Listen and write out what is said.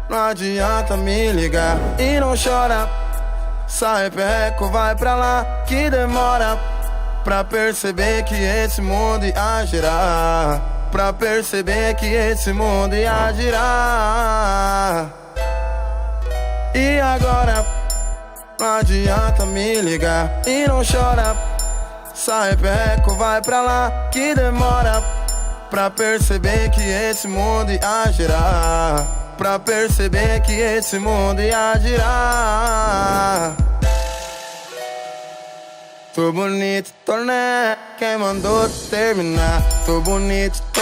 não adianta me ligar e não chora. Sai perreco, vai pra lá que demora pra perceber que esse mundo ia girar. Pra perceber que esse mundo ia girar. E agora não adianta me ligar e não chora. Sai perreco, vai pra lá que demora pra perceber que esse mundo ia girar. Pra perceber que esse mundo ia girar. Tô bonito, tô né? Quem mandou terminar? Tô bonito, tô